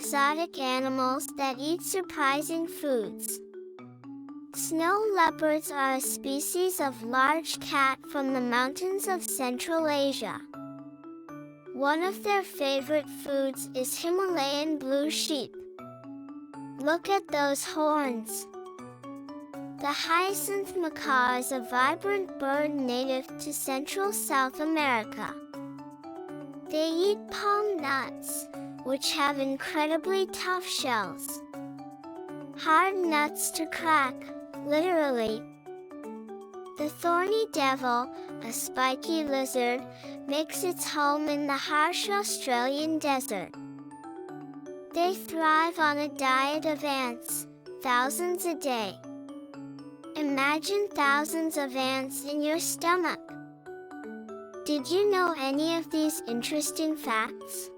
exotic animals that eat surprising foods. Snow leopards are a species of large cat from the mountains of Central Asia. One of their favorite foods is Himalayan blue sheep. Look at those horns! The hyacinth macaw is a vibrant bird native to Central South America. They eat palm nuts, which have incredibly tough shells. Hard nuts to crack, literally. The thorny devil, a spiky lizard, makes its home in the harsh Australian desert. They thrive on a diet of ants, thousands a day. Imagine thousands of ants in your stomach. Did you know any of these interesting facts?